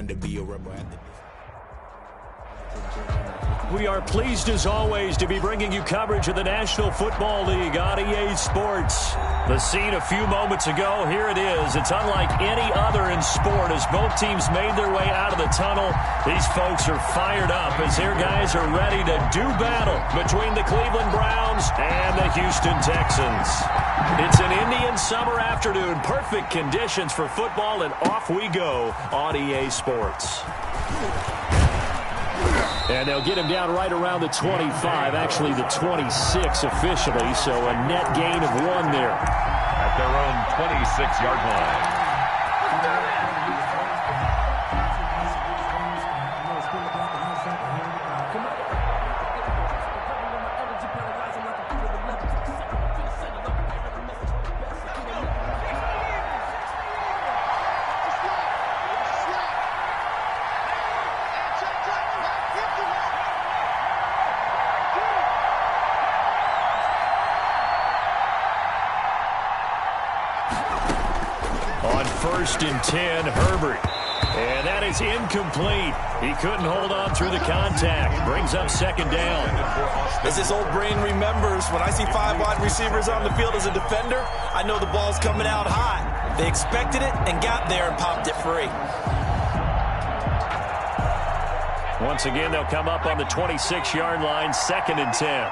fun to be a Rebel at the We are pleased, as always, to be bringing you coverage of the National Football League on EA Sports. The scene a few moments ago, here it is. It's unlike any other in sport as both teams made their way out of the tunnel. These folks are fired up as their guys are ready to do battle between the Cleveland Browns and the Houston Texans. It's an Indian summer afternoon. Perfect conditions for football, and off we go on EA Sports. And they'll get him down right around the 25, actually the 26 officially, so a net gain of 1 there. At their own 26-yard line. First and 10, Herbert. And that is incomplete. He couldn't hold on through the contact. Brings up second down. As his old brain remembers, when I see 5 wide receivers on the field as a defender, I know the ball's coming out hot. They expected it and got there and popped it free. Once again, they'll come up on the 26-yard line, second and 10.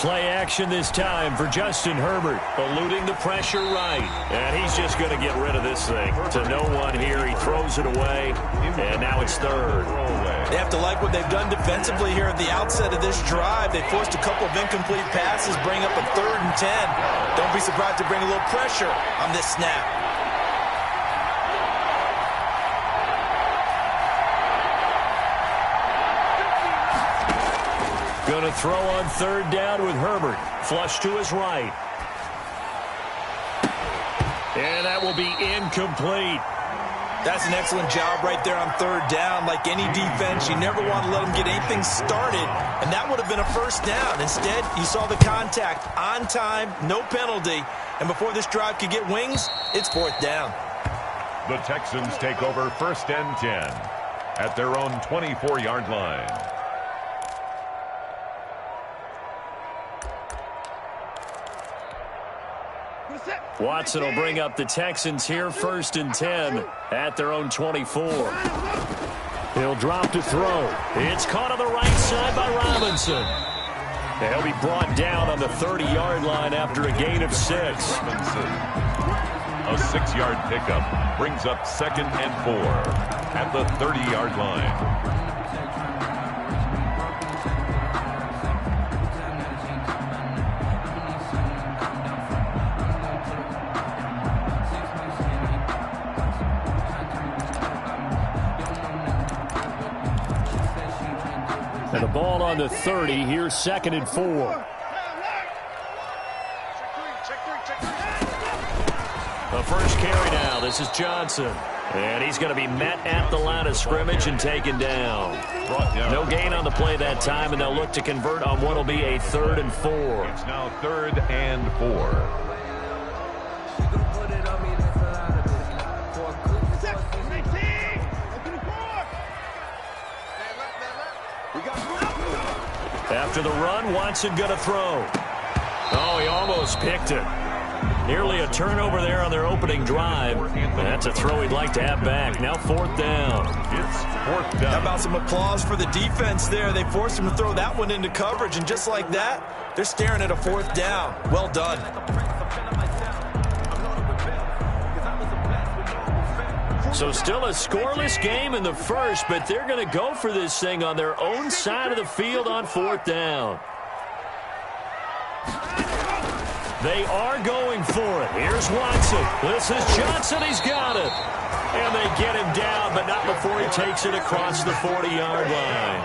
Play action this time for Justin Herbert, eluding the pressure right. And he's just going to get rid of this thing. To no one here, he throws it away, and now it's third. They have to like what they've done defensively here at the outset of this drive. They forced a couple of incomplete passes, bring up a 3rd and 10. Don't be surprised to bring a little pressure on this snap. Going to throw on 3rd down with Herbert. Flush to his right. And that will be incomplete. That's an excellent job right there on 3rd down. Like any defense, you never want to let them get anything started, and that would have been a 1st down. Instead, you saw the contact on time, no penalty, and before this drive could get wings, it's 4th down. The Texans take over 1st and 10 at their own 24-yard line. Watson will bring up the Texans here, 1st and 10 at their own 24. He'll drop to throw. It's caught on the right side by Robinson. And he'll be brought down on the 30-yard line after a gain of 6. Robinson, a 6-yard pickup, brings up 2nd and 4 at the 30-yard line. And the ball on the 30. Here's 2nd and 4. The first carry now. This is Johnson. And he's going to be met at the line of scrimmage and taken down. No gain on the play that time, and they'll look to convert on what will be a 3rd and 4. It's now 3rd and 4. After the run, Watson going to throw. Oh, he almost picked it. Nearly a turnover there on their opening drive. That's a throw he'd like to have back. Now 4th down. It's 4th down. How about some applause for the defense there? They forced him to throw that one into coverage, and just like that, they're staring at a 4th down. Well done. So still a scoreless game in the first, but they're going to go for this thing on their own side of the field on 4th down. They are going for it. Here's Watson. This is Johnson. He's got it. And they get him down, but not before he takes it across the 40-yard line.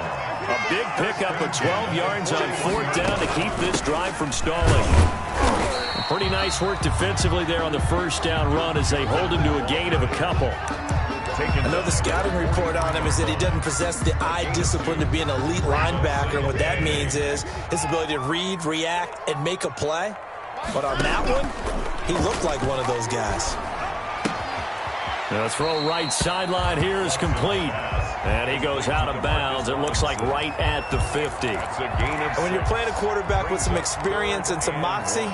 A big pickup of 12 yards on 4th down to keep this drive from stalling. Pretty nice work defensively there on the 1st down run as they hold him to a gain of a couple. I know the scouting report on him is that he doesn't possess the eye discipline to be an elite linebacker. And what that means is his ability to read, react, and make a play. But on that one, He looked like one of those guys. The throw right sideline here is complete. And he goes out of bounds. It looks like right at the 50. And when you're playing a quarterback with some experience and some moxie,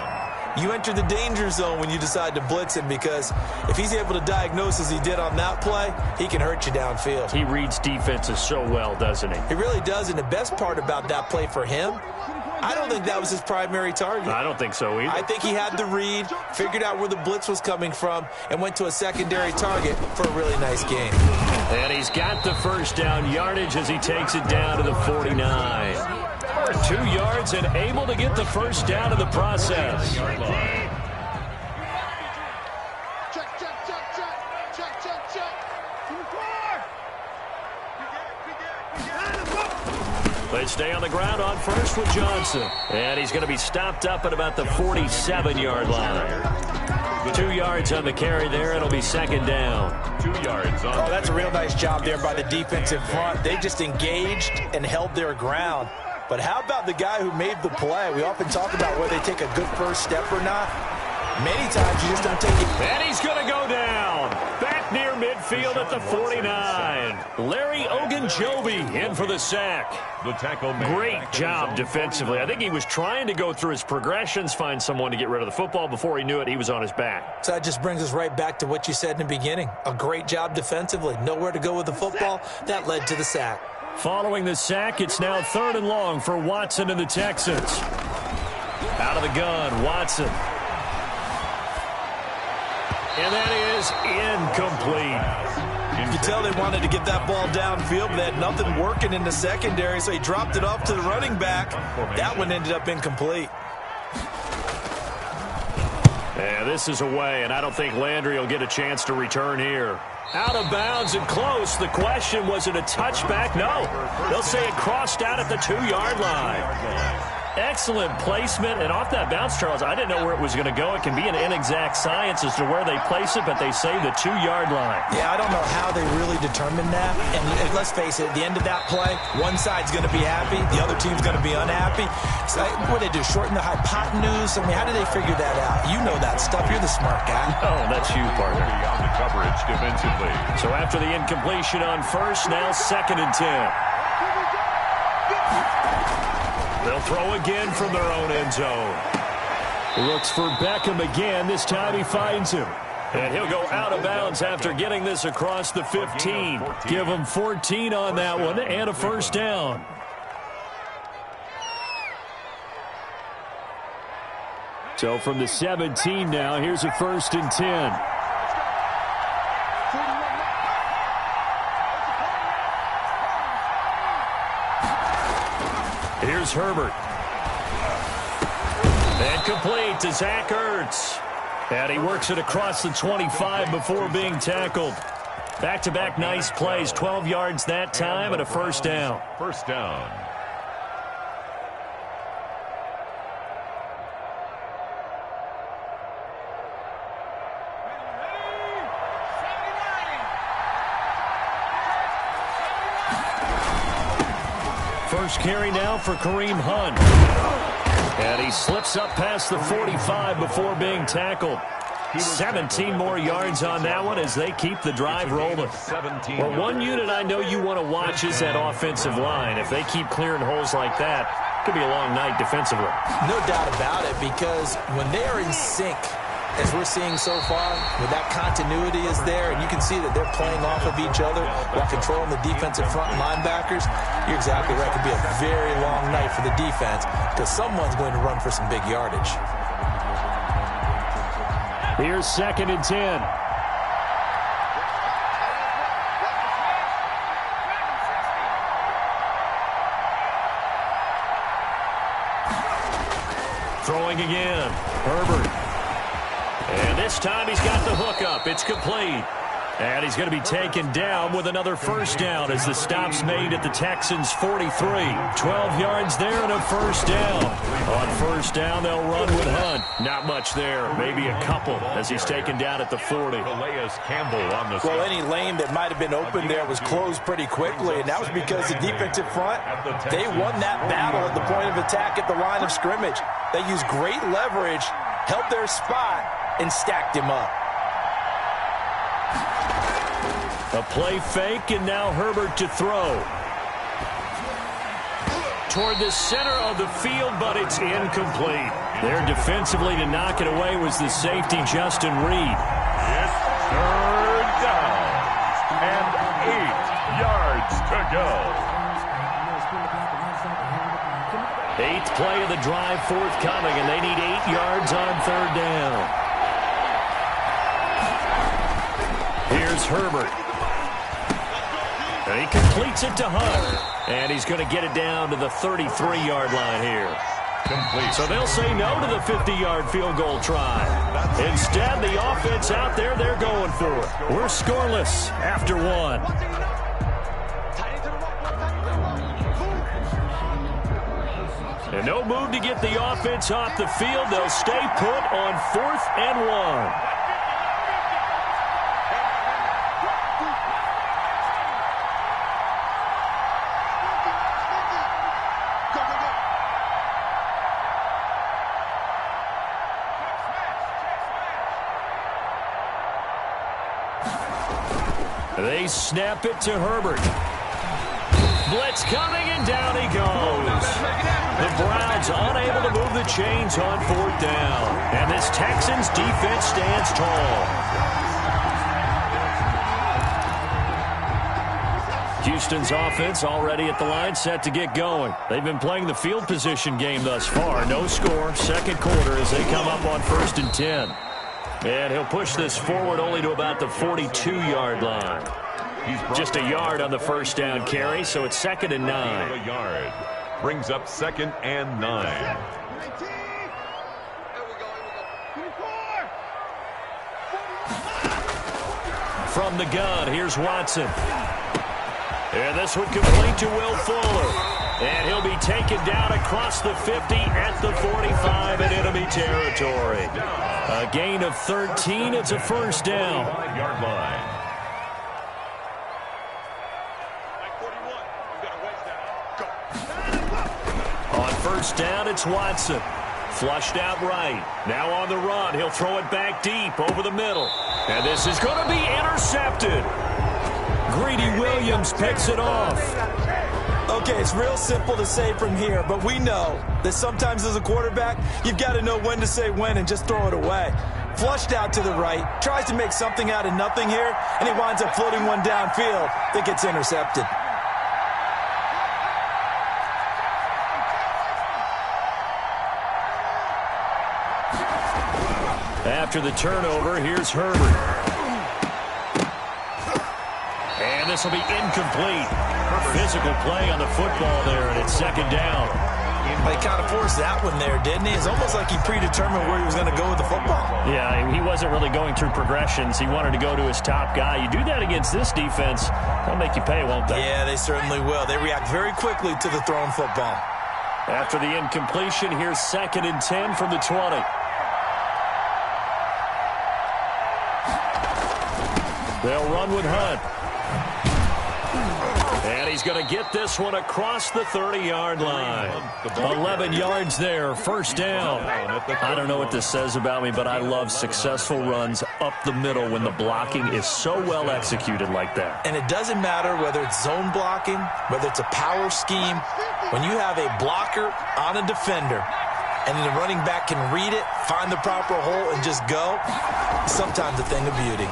you enter the danger zone when you decide to blitz him, because if he's able to diagnose as he did on that play, he can hurt you downfield. He reads defenses so well, doesn't he? He really does, and the best part about that play for him, I don't think that was his primary target. I don't think so either. I think he had the read, figured out where the blitz was coming from, and went to a secondary target for a really nice game. And he's got the first down yardage as he takes it down to the 49. 2 yards and able to get the first down in the process. They stay on the ground on first with Johnson. And he's going to be stopped up at about the 47-yard line. 2 yards on the carry there. It'll be second down. 2 yards on. Oh, that's a real nice job there by the defensive front. They just engaged and held their ground. But how about the guy who made the play? We often talk about whether they take a good first step or not. Many times you just don't take it. And he's going to go down. Back near midfield at the 49. Larry Ogunjobi in for the sack. The tackle made. Great job defensively. I think he was trying to go through his progressions, find someone to get rid of the football. Before he knew it, he was on his back. So that just brings us right back to what you said in the beginning. A great job defensively. Nowhere to go with the football. That led to the sack. Following the sack, it's now 3rd and long for Watson and the Texans. Out of the gun, Watson. And that is incomplete. You can tell they wanted to get that ball downfield, but they had nothing working in the secondary, so he dropped it off to the running back. That one ended up incomplete. And this is away, and I don't think Landry will get a chance to return here. Out of bounds and close. The question, was it a touchback? No. They'll say it crossed out at the 2-yard line. Excellent placement, and off that bounce, Charles, I didn't know where it was going to go. It can be an inexact science as to where they place it, but they say the 2-yard line. Yeah, I don't know how they really determined that. And let's face it, at the end of that play, one side's going to be happy, the other team's going to be unhappy. So what did they do, shorten the hypotenuse? I mean, how did they figure that out? You know that stuff. You're the smart guy. Oh, that's you, partner. On the coverage defensively. So after the incompletion on first, now 2nd and 10. They'll throw again from their own end zone. Looks for Beckham again. This time he finds him. And he'll go out of bounds after getting this across the 15. Give him 14 on that one and a first down. So from the 17 now, here's a 1st and 10. Here's Herbert. And complete to Zach Ertz. And he works it across the 25 before being tackled. Back-to-back nice plays. 12 yards that time and a first down. First down. First carry now for Kareem Hunt. And he slips up past the 45 before being tackled. 17 more yards on that one as they keep the drive rolling. Well, one unit I know you want to watch is that offensive line. If they keep clearing holes like that, it could be a long night defensively. No doubt about it, because when they are in sync, as we're seeing so far, with that continuity is there, and you can see that they're playing off of each other while controlling the defensive front and linebackers, you're exactly right. It could be a very long night for the defense because someone's going to run for some big yardage. Here's 2nd and 10. Throwing again. Herbert. And this time he's got the hook up. It's complete. And he's going to be taken down with another first down as the stop's made at the Texans' 43. 12 yards there and a first down. On first down, they'll run with Hunt. Not much there. Maybe a couple as he's taken down at the 40. Well, any lane that might have been open there was closed pretty quickly, and that was because the defensive front, they won that battle at the point of attack at the line of scrimmage. They used great leverage, held their spot, and stacked him up. A play fake, and now Herbert to throw. Toward the center of the field, but it's incomplete. There defensively to knock it away was the safety, Justin Reed. It's third down and 8 yards to go. 8th play of the drive forthcoming, and they need 8 yards on third down. Here's Herbert. And he completes it to Hunt. And he's going to get it down to the 33-yard line here. Complete. So they'll say no to the 50-yard field goal try. Instead, the offense out there, they're going for it. We're scoreless after 1. And no move to get the offense off the field. They'll stay put on 4th and 1. They snap it to Herbert. Blitz coming, and down he goes. The Browns unable to move the chains on 4th down. And this Texans defense stands tall. Houston's offense already at the line, set to get going. They've been playing the field position game thus far. No score, 2nd quarter as they come up on 1st and 10. And he'll push this forward only to about the 42-yard line. Just a yard on the 1st down carry, so it's 2nd and 9. A yard. Brings up 2nd and 9. From the gun, here's Watson. And this one complete to Will Fuller. And he'll be taken down across the 50 at the 45 in enemy territory. A gain of 13. It's a 1st down. 5-yard line. On 1st down, it's Watson. Flushed out right. Now on the run. He'll throw it back deep over the middle. And this is going to be intercepted. Greedy Williams picks it off. Okay, it's real simple to say from here, but we know that sometimes as a quarterback, you've got to know when to say when and just throw it away. Flushed out to the right, tries to make something out of nothing here, and he winds up floating one downfield that gets intercepted. After the turnover, here's Herbert. And this will be incomplete. Physical play on the football there, and it's 2nd down. He kind of forced that one there, didn't he? It's almost like he predetermined where he was going to go with the football. Yeah, he wasn't really going through progressions. He wanted to go to his top guy. You do that against this defense, they'll make you pay, won't they? Yeah, they certainly will. They react very quickly to the thrown football. After the incompletion, here's 2nd and 10 from the 20. They'll run with Hunt. And he's going to get this one across the 30-yard line. 11 yards there, 1st down. I don't know what this says about me, but I love successful runs up the middle when the blocking is so well executed like that. And it doesn't matter whether it's zone blocking, whether it's a power scheme. When you have a blocker on a defender and the running back can read it, find the proper hole, and just go, sometimes a thing of beauty.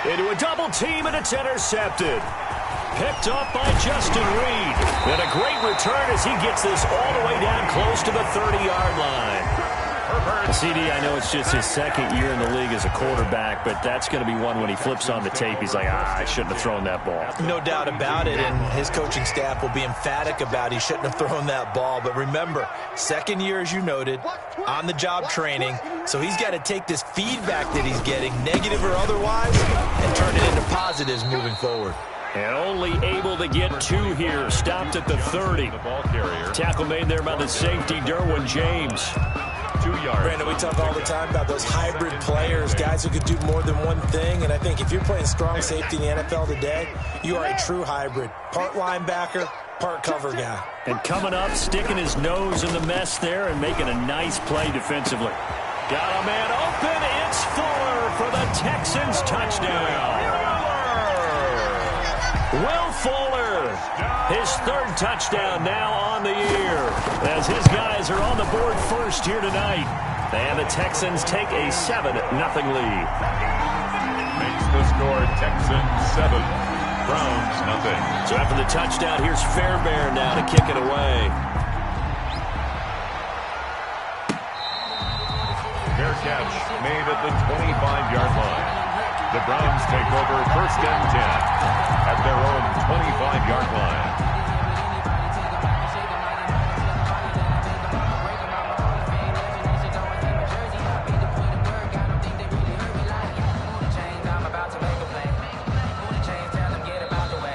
Into a double team, and it's intercepted. Picked up by Justin Reed. And a great return as he gets this all the way down close to the 30-yard line. CD, I know it's just his 2nd year in the league as a quarterback, but that's going to be one when he flips on the tape. He's like, I shouldn't have thrown that ball. No doubt about it, and his coaching staff will be emphatic about he shouldn't have thrown that ball. But remember, 2nd year, as you noted, on-the-job training, so he's got to take this feedback that he's getting, negative or otherwise, and turn it into positives moving forward. And only able to get 2 here. Stopped at the 30. The ball carrier. Tackle made there by the safety, Derwin James. 2 yards. Brandon, we talk all the time about those hybrid players, guys who could do more than one thing. And I think if you're playing strong safety in the NFL today, you are a true hybrid. Part linebacker, Part cover guy. And coming up, sticking his nose in the mess there and making a nice play defensively. Got a man open. It's Fuller for the Texans touchdown. Will Fuller, his third touchdown now on the year, as his guys are on the board first here tonight. And the Texans take a 7-0 lead. Makes the score Texans 7, Browns nothing. So after the touchdown, here's Fairbairn now to kick it away. Fair catch made at the 25-yard line. The Browns take over first and 10 at their own 25-yard line.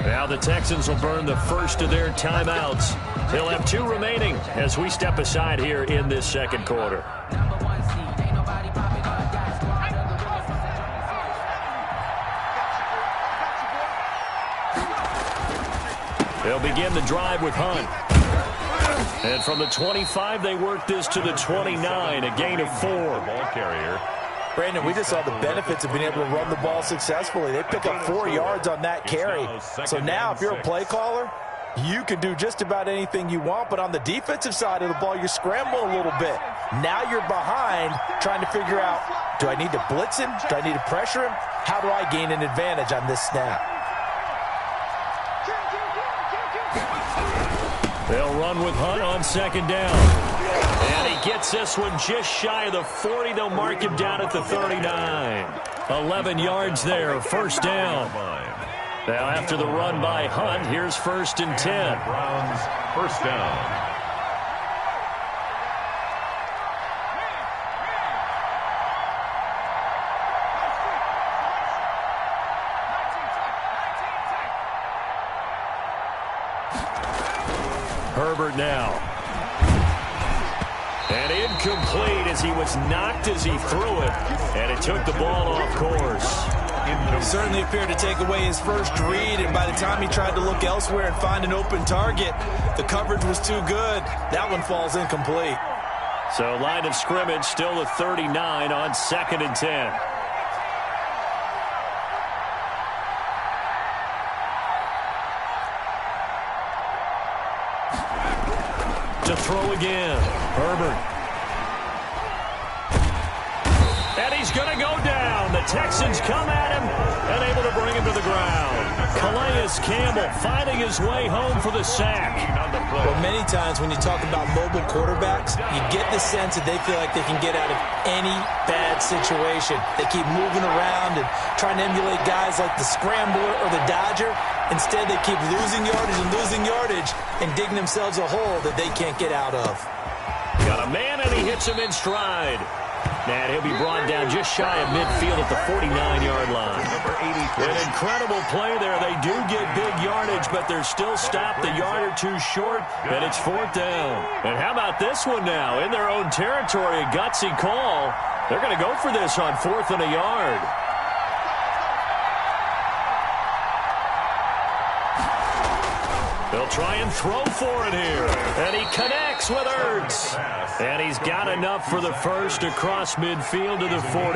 Now the Texans will burn the first of their timeouts. They'll have 2 remaining as we step aside here in this second quarter. They'll begin the drive with Hunt. And from the 25, they work this to the 29, a gain of 4. Ball carrier. Brandon, we just saw the benefits of being able to run the ball successfully. They pick up 4 yards on that carry. So now if you're a play caller, you can do just about anything you want. But on the defensive side of the ball, you're scrambling a little bit. Now you're behind trying to figure out, do I need to blitz him? Do I need to pressure him? How do I gain an advantage on this snap? They'll run with Hunt on second down. And he gets this one just shy of the 40. They'll mark him down at the 39. 11 yards there, first down. Now after the run by Hunt, here's first and 10. Browns first down. Herbert now. And incomplete as he was knocked as he threw it. And it took the ball off course. He certainly appeared to take away his first read, and by the time he tried to look elsewhere and find an open target, the coverage was too good. That one falls incomplete. So line of scrimmage still the 39 on second and 10. To throw again. Herbert. And he's going to go down. The Texans come at him and able to bring him to the ground. Calais Campbell finding his way home for the sack. Well, many times when you talk about mobile quarterbacks, you get the sense that they feel like they can get out of any bad situation. They keep moving around and trying to emulate guys like the Scrambler or the Dodger. Instead, they keep losing yardage and digging themselves a hole that they can't get out of. Got a man, and he hits him in stride. And he'll be brought down just shy of midfield at the 49-yard line. An incredible play there. They do get big yardage, but they're still stopped a yard or two short, and it's fourth down. And how about this one now? In their own territory, a gutsy call. They're going to go for this on 4th and a yard. They'll try and throw for it here. And he connects with Ertz. And he's got enough for the first across midfield to the 48.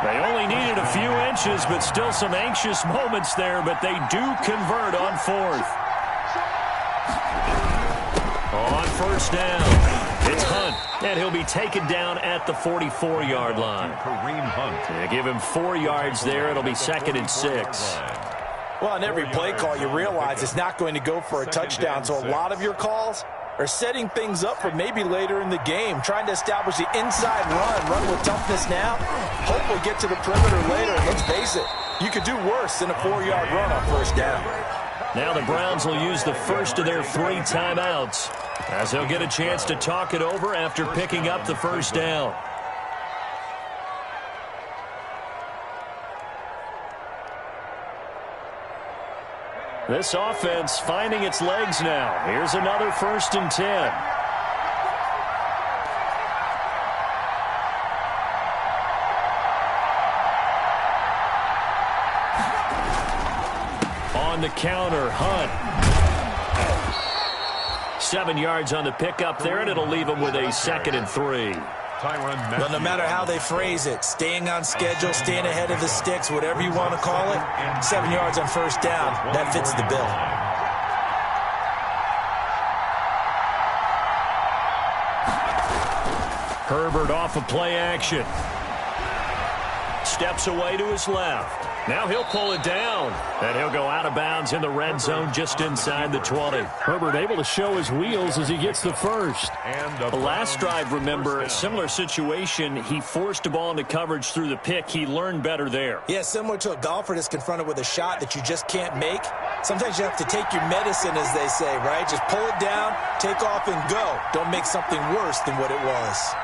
They only needed a few inches, but still some anxious moments there. But they do convert on 4th. On first down, it's Hunt. And he'll be taken down at the 44-yard line. Kareem Hunt. They give him 4 yards there. It'll be 2nd and 6. Well, on every play call, you realize it's not going to go for a touchdown. So a lot of your calls are setting things up for maybe later in the game, trying to establish the inside run with toughness now, hopefully get to the perimeter later. And let's face it, you could do worse than a 4-yard run on first down. Now the Browns will use the first of their 3 timeouts, as they'll get a chance to talk it over after picking up the first down. This offense finding its legs now. Here's another 1st and 10. On the counter, Hunt. 7 yards on the pickup there, and it'll leave him with a 2nd and 3. Well, no matter how they phrase it, staying on schedule, staying ahead of the sticks, whatever you want to call it, 7 yards on first down, that fits the bill. Herbert off of play action. Steps away to his left. Now he'll pull it down, and he'll go out of bounds in the red zone just inside the 20. Herbert able to show his wheels as he gets the first. The last drive, remember, a similar situation. He forced a ball into coverage through the pick. He learned better there. Yeah, similar to a golfer that's confronted with a shot that you just can't make. Sometimes you have to take your medicine, as they say, right? Just pull it down, take off, and go. Don't make something worse than what it was.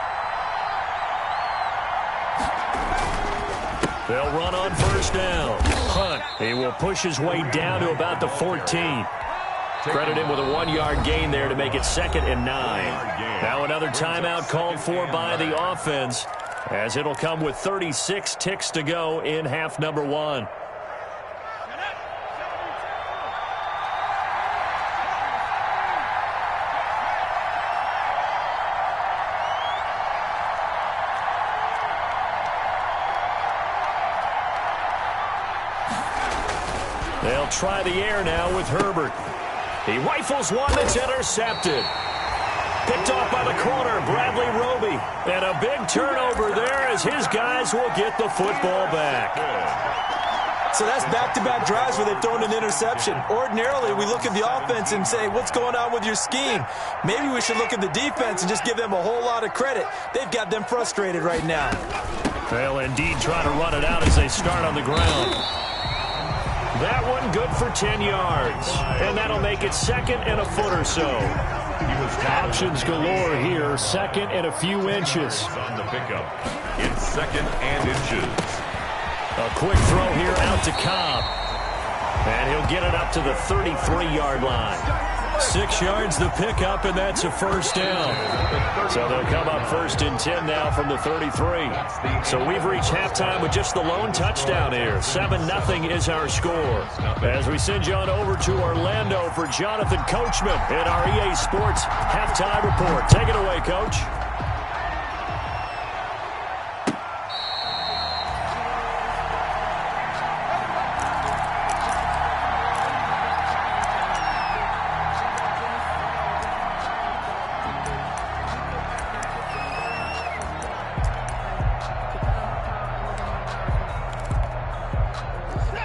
They'll run on first down. Hunt. He will push his way down to about the 14. Credit him with a 1-yard gain there to make it 2nd and 9. Now another timeout called for by the offense, as it'll come with 36 ticks to go in half number 1. They'll try the air now with Herbert. He rifles one that's intercepted. Picked off by the corner, Bradley Roby. And a big turnover there as his guys will get the football back. So that's back-to-back drives where they've thrown an interception. Ordinarily, we look at the offense and say, what's going on with your scheme? Maybe we should look at the defense and just give them a whole lot of credit. They've got them frustrated right now. They'll indeed try to run it out as they start on the ground. That one good for 10 yards. And that'll make it 2nd and a foot or so. Options galore here. 2nd and a few inches. On the pickup. It's 2nd and inches. A quick throw here out to Cobb. And he'll get it up to the 33-yard line. 6 yards the pickup, and that's a first down. So they'll come up 1st and 10 now from the 33. So we've reached halftime with just the lone touchdown here. 7-0 is our score. As we send you on over to Orlando for Jonathan Coachman in our EA Sports Halftime Report. Take it away, Coach.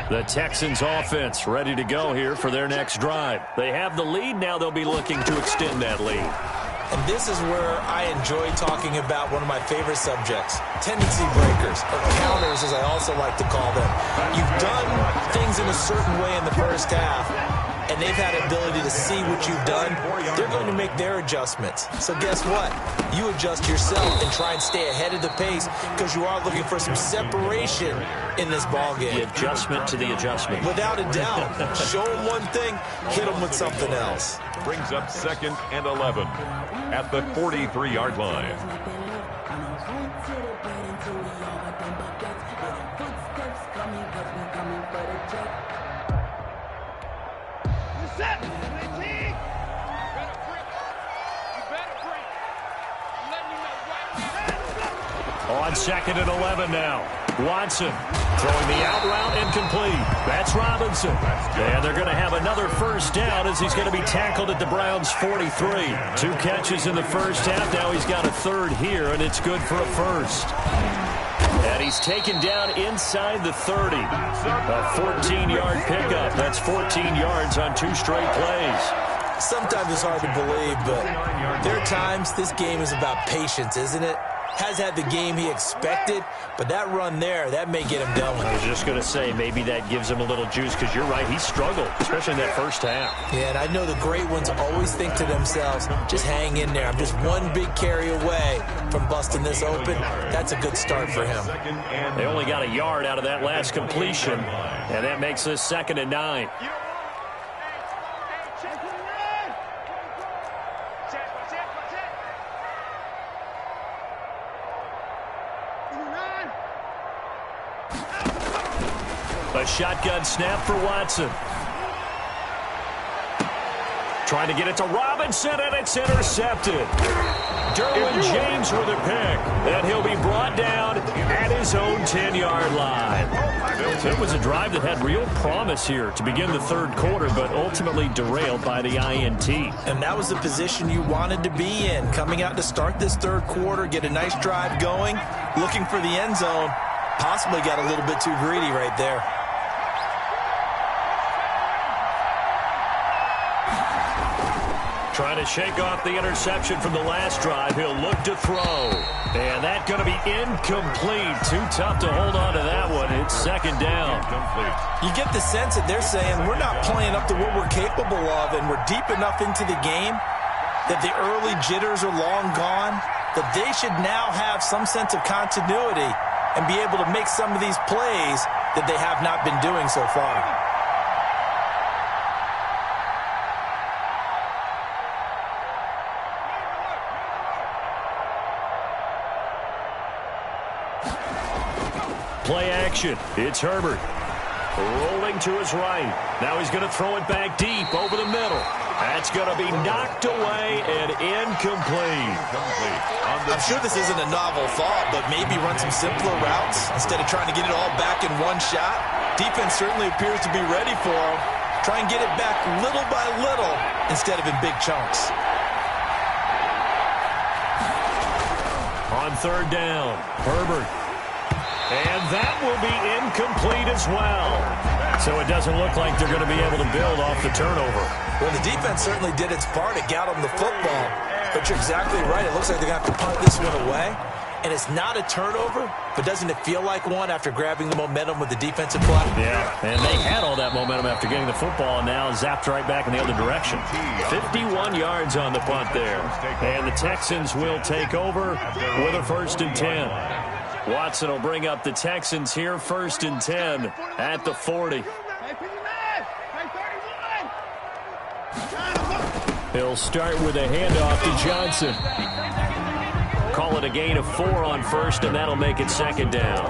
The Texans offense ready to go here for their next drive. They have the lead. Now they'll be looking to extend that lead. And this is where I enjoy talking about one of my favorite subjects, tendency breakers, or counters as I also like to call them. You've done things in a certain way in the first half, and they've had ability to see what you've done. They're going to make their adjustments. So guess what? You adjust yourself and try and stay ahead of the pace because you are looking for some separation in this ballgame. The adjustment to the adjustment. Without a doubt. Show them one thing, hit them with something else. Brings up 2nd and 11 at the 43-yard line. On 2nd and 11 now. Watson throwing the out route incomplete. That's Robinson. And they're going to have another first down as he's going to be tackled at the Browns' 43. 2 catches in the first half. Now he's got a third here, and it's good for a first. And he's taken down inside the 30. A 14-yard pickup. That's 14 yards on 2 straight plays. Sometimes it's hard to believe, but there are times this game is about patience, isn't it? Has had the game he expected, but that run there, that may get him going. I was just going to say, maybe that gives him a little juice, because you're right, he struggled, especially in that first half. Yeah, and I know the great ones always think to themselves, just hang in there. I'm just one big carry away from busting this open. That's a good start for him. They only got a yard out of that last completion, and that makes this 2nd and 9. A shotgun snap for Watson. Trying to get it to Robinson, and it's intercepted. Derwin James with a pick, and he'll be brought down at his own 10-yard line. So it was a drive that had real promise here to begin the third quarter, but ultimately derailed by the INT. And that was the position you wanted to be in, coming out to start this third quarter, get a nice drive going, looking for the end zone. Possibly got a little bit too greedy right there. Trying to shake off the interception from the last drive. He'll look to throw. And that's going to be incomplete. Too tough to hold on to that one. It's second down. You get the sense that they're saying we're not playing up to what we're capable of, and we're deep enough into the game that the early jitters are long gone, that they should now have some sense of continuity and be able to make some of these plays that they have not been doing so far. Play action. It's Herbert. Rolling to his right. Now he's going to throw it back deep over the middle. That's going to be knocked away and incomplete. I'm sure this isn't a novel thought, but maybe run some simpler routes instead of trying to get it all back in one shot. Defense certainly appears to be ready for him. Try and get it back little by little instead of in big chunks. On third down, Herbert. And that will be incomplete as well. So it doesn't look like they're going to be able to build off the turnover. Well, the defense certainly did its part to get them the football. But you're exactly right. It looks like they're going to have to punt this one away. And it's not a turnover, but doesn't it feel like one after grabbing the momentum with the defensive play? Yeah, and they had all that momentum after getting the football and now zapped right back in the other direction. 51 yards on the punt there. And the Texans will take over with a 1st and 10. Watson will bring up the Texans here, 1st and 10 at the 40. He'll start with a handoff to Johnson. Call it a gain of 4 on 1st, and that'll make it 2nd down.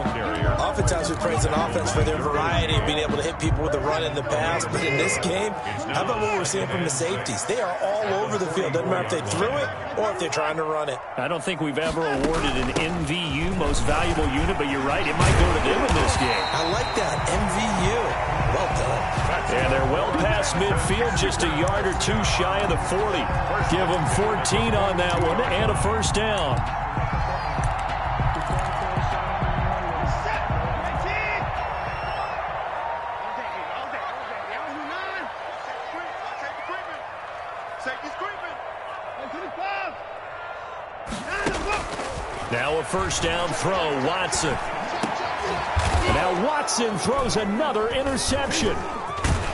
Oftentimes we praise an offense for their variety of being able to hit people with the run and the pass, but in this game, how about what we're seeing from the safeties? They are all over the field. Doesn't matter if they threw it or if they're trying to run it. I don't think we've ever awarded an MVU, most valuable unit, but you're right, it might go to them in this game. I like that, MVU. Well done. And they're well past midfield, just a yard or 2 shy of the 40. Give them 14 on that one and a 1st down. Now a 1st down throw, Watson. Now Watson throws another interception.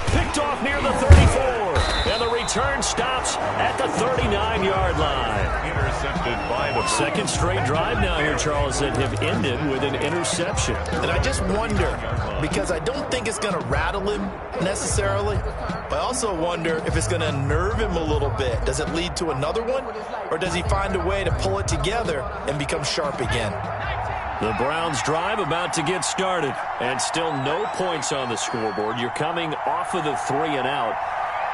Picked off near the 34. And the return stops at the 39-yard line. Intercepted by the 2nd straight drive now here, Charles, that have ended with an interception. And I just wonder, because I don't think it's going to rattle him necessarily, but I also wonder if it's going to unnerve him a little bit. Does it lead to another one? Or does he find a way to pull it together and become sharp again? The Browns drive about to get started, and still no points on the scoreboard. You're coming off of the 3 and out.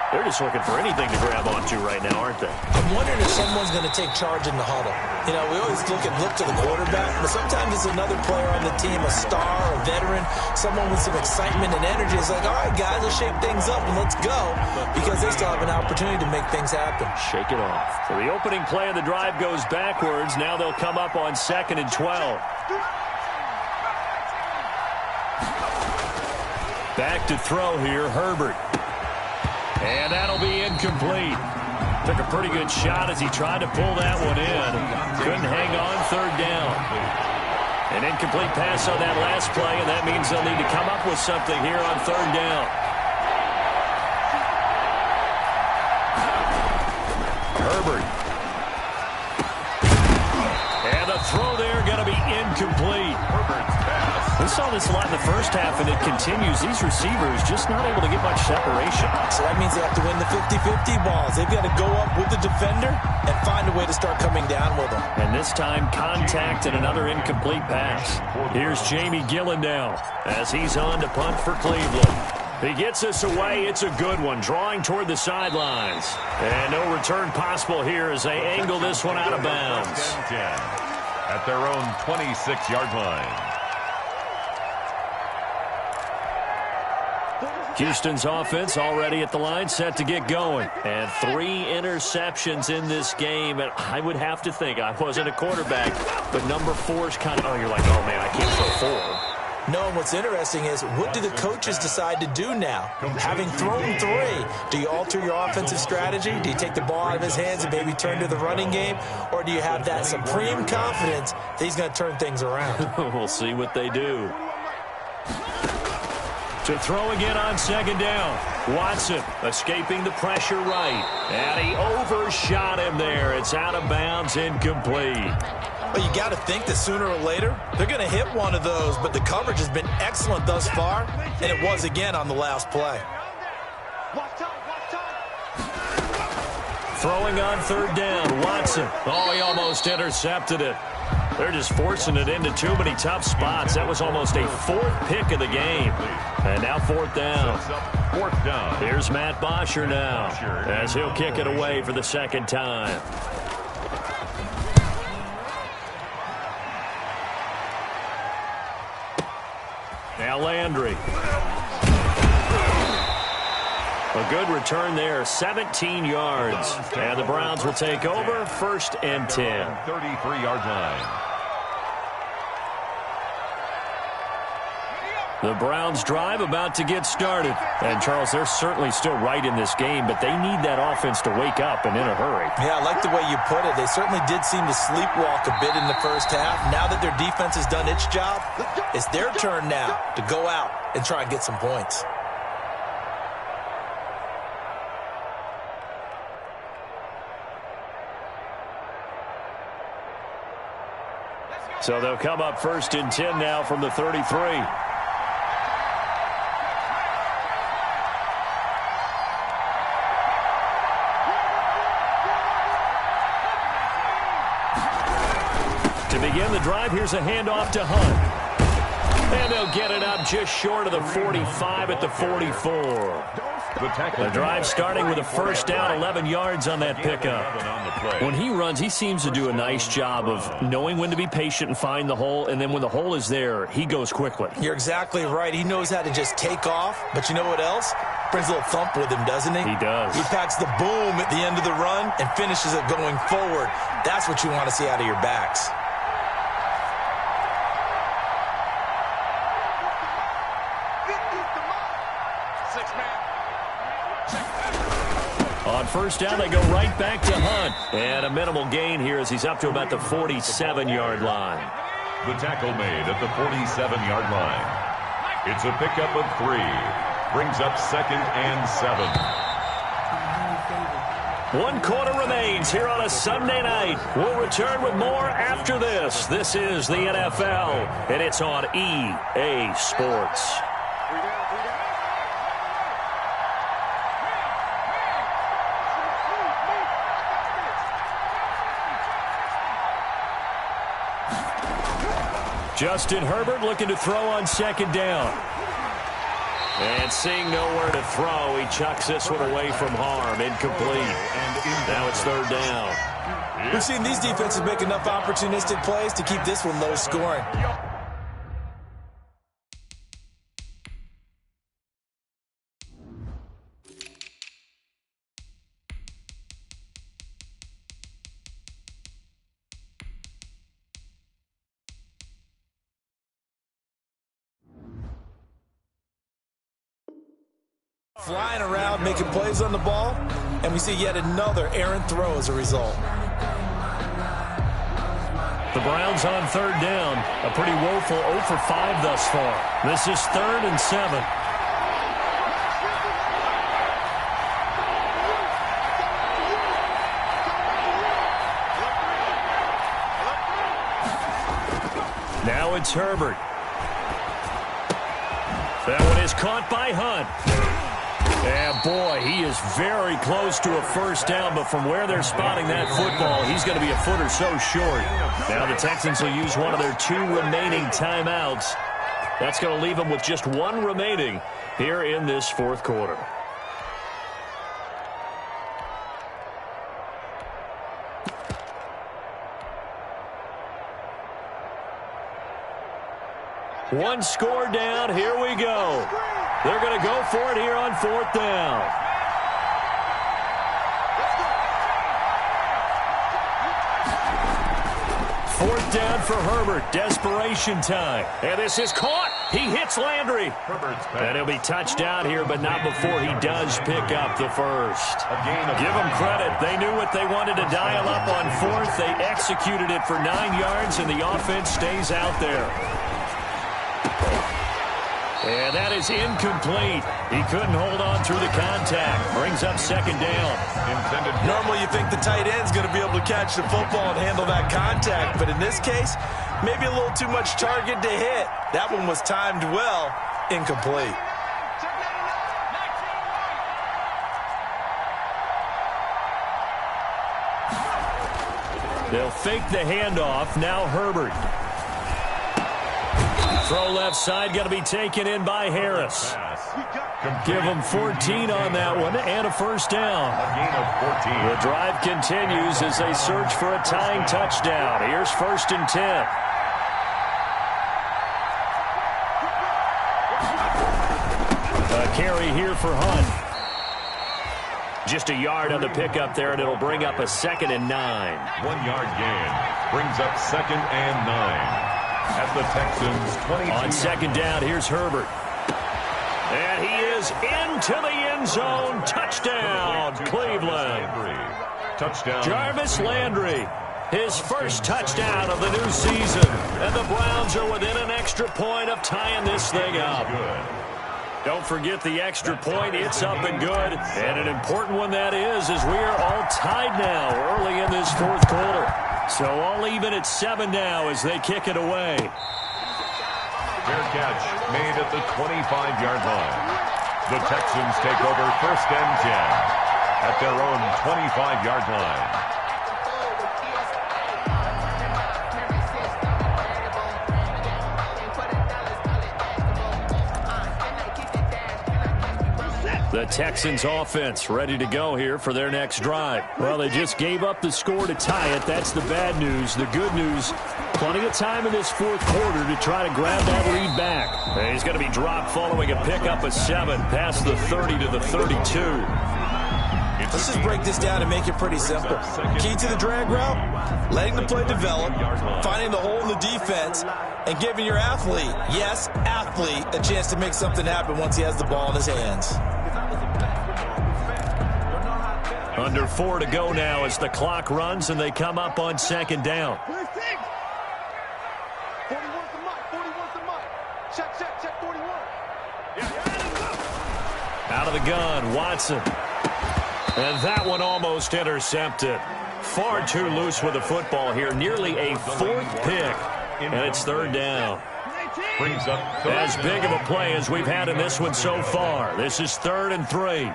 They're just looking for anything to grab onto right now, aren't they? I'm wondering if someone's going to take charge in the huddle. You know, we always look to the quarterback, but sometimes it's another player on the team, a star, a veteran, someone with some excitement and energy. It's like, all right, guys, let's shake things up and let's go, because they still have an opportunity to make things happen. Shake it off. So the opening play of the drive goes backwards. Now they'll come up on 2nd and 12. Back to throw here, Herbert. And that'll be incomplete. Took a pretty good shot as he tried to pull that one in. Couldn't hang on, 3rd down. An incomplete pass on that last play, and that means they'll need to come up with something here on 3rd down. Herbert. And the throw there going to be incomplete. Herbert's pass. We saw this a lot in the first half, and it continues. These receivers just not able to get much separation. So that means they have to win the 50-50 balls. They've got to go up with the defender and find a way to start coming down with them. And this time, contact and another incomplete pass. Here's Jamie Gillen now as he's on to punt for Cleveland. He gets us away. It's a good one, drawing toward the sidelines. And no return possible here as they angle this one out of bounds. 10 at their own 26-yard line. Houston's offense already at the line, set to get going. And 3 interceptions in this game. And I would have to think, I wasn't a quarterback, but number 4 is kind of, oh, you're like, oh, man, I can't throw 4. No, and what's interesting is, what do the coaches decide to do now? Having thrown 3, do you alter your offensive strategy? Do you take the ball out of his hands and maybe turn to the running game? Or do you have that supreme confidence that he's going to turn things around? We'll see what they do. To throw again on second down. Watson escaping the pressure right. And he overshot him there. It's out of bounds, incomplete. Well, you got to think that sooner or later they're going to hit one of those, but the coverage has been excellent thus far, and it was again on the last play. Throwing on third down, Watson. Oh, he almost intercepted it. They're just forcing it into too many tough spots. That was almost a 4th pick of the game. And now 4th down. 4th down. Here's Matt Bosher now as he'll kick it away for the 2nd time. Now Landry. A good return there, 17 yards. And the Browns will take over, 1st and 10. 33-yard line. The Browns drive about to get started. And, Charles, they're certainly still right in this game, but they need that offense to wake up and in a hurry. Yeah, I like the way you put it. They certainly did seem to sleepwalk a bit in the first half. Now that their defense has done its job, it's their turn now to go out and try and get some points. So they'll come up 1st and 10 now from the 33. To begin the drive, here's a handoff to Hunt. And they'll get it up just short of the 45 at the 44. The drive starting with a 1st down, 11 yards on that pickup. When he runs, he seems to do a nice job of knowing when to be patient and find the hole, and then when the hole is there, he goes quickly. You're exactly right. He knows how to just take off, but you know what else? Brings a little thump with him, doesn't he? He does. He packs the boom at the end of the run and finishes it going forward. That's what you want to see out of your backs. On 1st down, they go right back to Hunt. And a minimal gain here as he's up to about the 47-yard line. The tackle made at the 47-yard line. It's a pickup of 3. Brings up 2nd and 7. 1 quarter remains here on a Sunday night. We'll return with more after this. This is the NFL, and it's on EA Sports. Justin Herbert looking to throw on 2nd down. And seeing nowhere to throw, he chucks this one away from harm. Incomplete. Now it's 3rd down. We've seen these defenses make enough opportunistic plays to keep this one low scoring. Flying around, making plays on the ball, and we see yet another errant throw as a result. The Browns on 3rd down. A pretty woeful 0 for 5 thus far. This is 3rd and 7. Now it's Herbert. That one is caught by Hunt. And, boy, he is very close to a 1st down, but from where they're spotting that football, he's going to be a foot or so short. Now the Texans will use one of their 2 remaining timeouts. That's going to leave them with just one remaining here in this fourth quarter. One score down. Here we go. They're going to go for it here on fourth down. Fourth down for Herbert. Desperation time. And this is caught. He hits Landry. And he'll be touched down here, but not before he does pick up the first. Give them credit. They knew what they wanted to dial up on fourth. They executed it for 9 yards, and the offense stays out there. And that is incomplete. He couldn't hold on through the contact. Brings up second down. Normally you think the tight end's going to be able to catch the football and handle that contact, but in this case, maybe a little too much target to hit. That one was timed well. Incomplete. They'll fake the handoff. Now Herbert. Throw left side, going to be taken in by Harris. Give them 14 on that one and a first down. The drive continues as they search for a tying touchdown. Here's first and 10. A carry here for Hunt. Just a yard on the pickup there, and it'll bring up a second and 9. 1 yard gain brings up second and 9. At the Texans 22. On second down, here's Herbert. And he is into the end zone. Touchdown, Cleveland. Touchdown. Jarvis Landry, his first touchdown of the new season. And the Browns are within an extra point of tying this thing up. Don't forget the extra point. It's up and good. And an important one that is, as we are all tied now early in this fourth quarter. So all even at 7 now as they kick it away. Fair catch made at the 25-yard line. The Texans take over first and 10 at their own 25-yard line. The Texans offense ready to go here for their next drive. Well, they just gave up the score to tie it. That's the bad news. The good news, plenty of time in this fourth quarter to try to grab that lead back. And he's going to be dropped following a pickup of 7 past the 30 to the 32. Let's just break this down and make it pretty simple. Key to the drag route, letting the play develop, finding the hole in the defense, and giving your athlete, yes, athlete, a chance to make something happen once he has the ball in his hands. Under 4 to go now as the clock runs and they come up on second down. Out of the gun, Watson. And that one almost intercepted. Far too loose with the football here. Nearly a 4th pick. And it's third down. As big of a play as we've had in this one so far. This is 3rd and 3.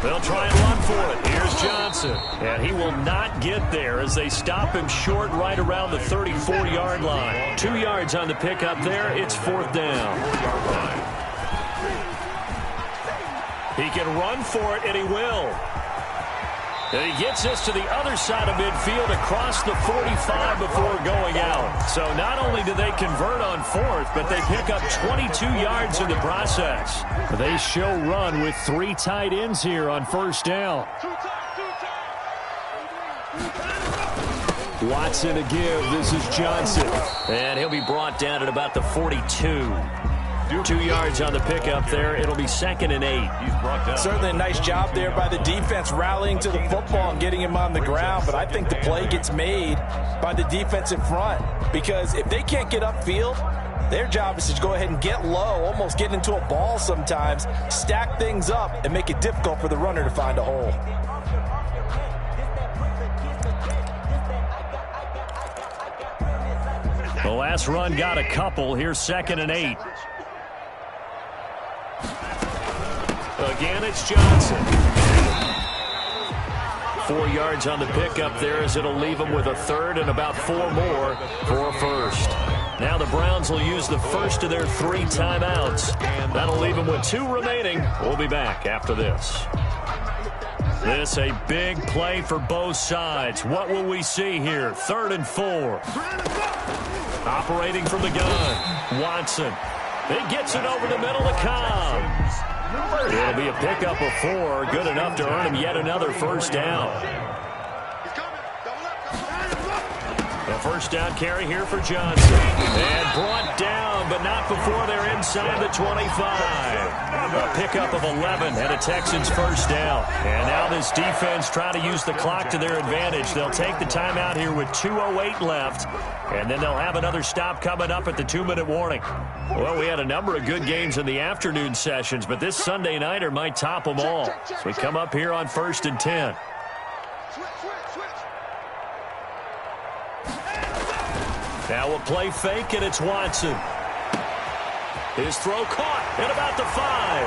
They'll try and run for it. Here's Johnson. And he will not get there as they stop him short right around the 34-yard line. 2 yards on the pickup there. It's 4th down. He can run for it, and he will. And he gets us to the other side of midfield across the 45 before going out. So not only do they convert on 4th, but they pick up 22 yards in the process. They show run with 3 tight ends here on first down. Watson to give. This is Johnson. And he'll be brought down at about the 42. 2 yards on the pickup there. It'll be 2nd and 8. Certainly a nice job there by the defense rallying to the football and getting him on the ground. But I think the play gets made by the defensive front. Because if they can't get upfield, their job is to go ahead and get low, almost get into a ball sometimes, stack things up, and make it difficult for the runner to find a hole. The last run got a couple. Here's 2nd and 8. Again, it's Johnson. 4 yards on the pickup there as it'll leave him with a 3rd and about 4 more for a first. Now the Browns will use the first of their 3 timeouts. That'll leave them with 2 remaining. We'll be back after this. This a big play for both sides. What will we see here? 3rd and 4. Operating from the gun. Watson. He gets it over the middle to Cobb. It'll be a pickup of 4. Good enough to earn him yet another first down. A first down carry here for Johnson. And brought down, but not before they're inside the 25. A pickup of 11 and a Texans first down. And now this defense trying to use the clock to their advantage. They'll take the timeout here with 2:08 left. And then they'll have another stop coming up at the 2-minute warning. Well, we had a number of good games in the afternoon sessions, but this Sunday nighter might top them all. So we come up here on 1st and 10. Now a play fake, and it's Watson. His throw caught at about the 5.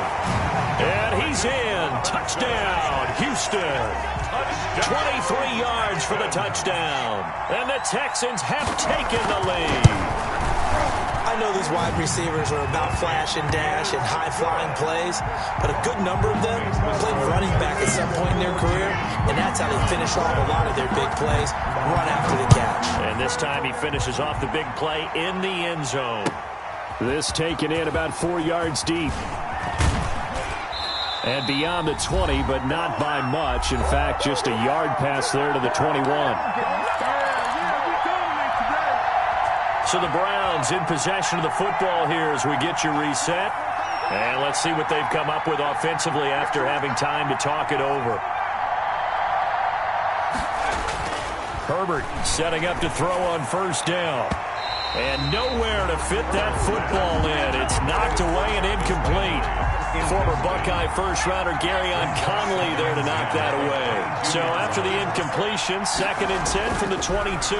And he's in. Touchdown, Houston. 23 yards for the touchdown. And the Texans have taken the lead. I know these wide receivers are about flash and dash and high-flying plays, but a good number of them played running back at some point in their career, and that's how they finish off a lot of their big plays, run after the catch. And this time he finishes off the big play in the end zone. This taken in about 4 yards deep. And beyond the 20, but not by much. In fact, just a yard pass there to the 21. So the Browns in possession of the football here as we get you reset. And let's see what they've come up with offensively after having time to talk it over. Herbert setting up to throw on first down. And nowhere to fit that football in. It's knocked away and incomplete. Former Buckeye first-rounder Garyon Conley there to knock that away. So after the incompletion, 2nd and 10 from the 22.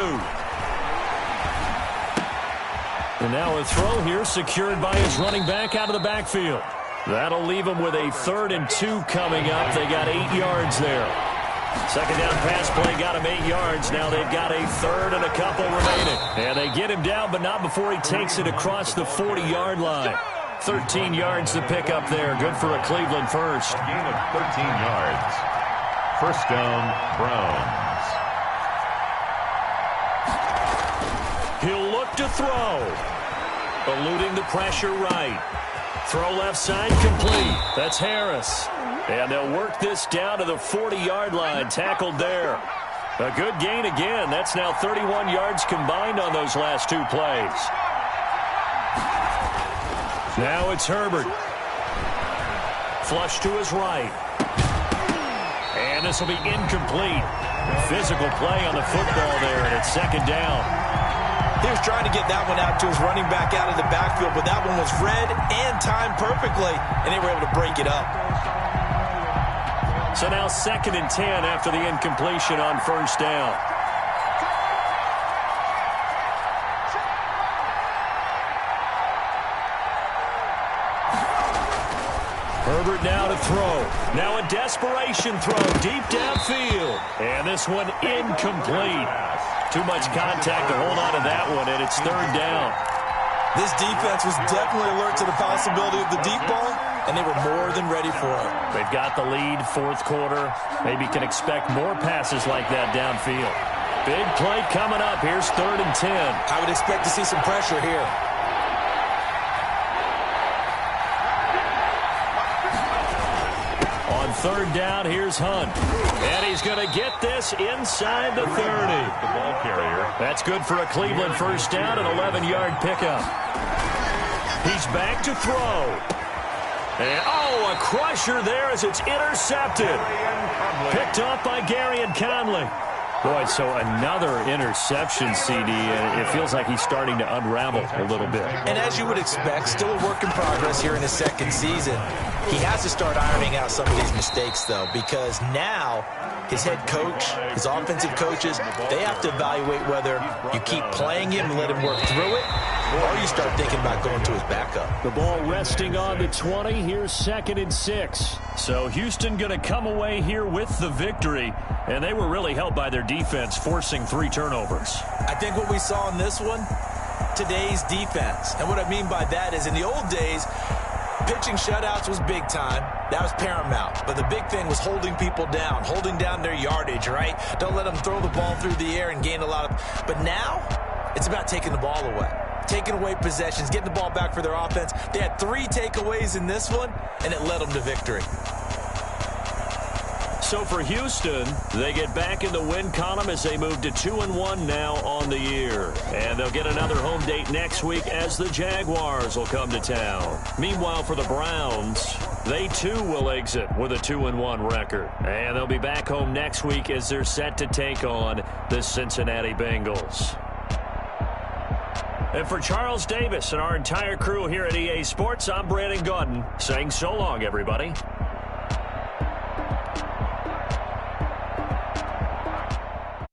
And now a throw here secured by his running back out of the backfield. That'll leave him with a 3rd and 2 coming up. They got 8 yards there. 2nd down pass play got him 8 yards. Now they've got a 3rd and a couple remaining. And they get him down, but not before he takes it across the 40-yard line. 13 yards to pick up there. Good for a Cleveland first. A gain of 13 yards. First down, Browns. He'll look to throw. Eluding the pressure right. Throw left side complete. That's Harris. And they'll work this down to the 40-yard line. Tackled there. A good gain again. That's now 31 yards combined on those last 2 plays. Now it's Herbert. Flush to his right. And this will be incomplete. Physical play on the football there, and it's 2nd down. He was trying to get that one out to his running back out of the backfield, but that one was read and timed perfectly, and they were able to break it up. So now 2nd and 10 after the incompletion on first down. Herbert now to throw. Now a desperation throw deep downfield. And this one incomplete. Too much contact to hold on to that one, and it's 3rd down. This defense was definitely alert to the possibility of the deep ball, and they were more than ready for it. They've got the lead, 4th quarter. Maybe can expect more passes like that downfield. Big play coming up. Here's 3rd and 10. I would expect to see some pressure here. On 3rd down, here's Hunt. And he's going to get this inside the 30. The ball carrier. That's good for a Cleveland first down, an 11-yard pickup. He's back to throw. And, a crusher there as it's intercepted. Picked off by Garyon Conley. Boy, so another interception, CD, and it feels like he's starting to unravel a little bit. And as you would expect, still a work in progress here in his 2nd season. He has to start ironing out some of these mistakes, though, because now his head coach, his offensive coaches, they have to evaluate whether you keep playing him and let him work through it, or you start thinking about going to his backup. The ball resting on the 20. Here's 2nd and 6. So Houston going to come away here with the victory, and they were really helped by their defense, forcing 3 turnovers. I think what we saw in this one, today's defense. And what I mean by that is in the old days, pitching shutouts was big time. That was paramount. But the big thing was holding people down, holding down their yardage, right? Don't let them throw the ball through the air and gain a lot of... But now, it's about taking the ball away. Taking away possessions, getting the ball back for their offense. They had 3 takeaways in this one, and it led them to victory. So for Houston, they get back in the win column as they move to 2-1 now on the year. And they'll get another home date next week as the Jaguars will come to town. Meanwhile, for the Browns, they too will exit with a 2-1 record. And they'll be back home next week as they're set to take on the Cincinnati Bengals. And for Charles Davis and our entire crew here at EA Sports, I'm Brandon Gaudin saying so long, everybody.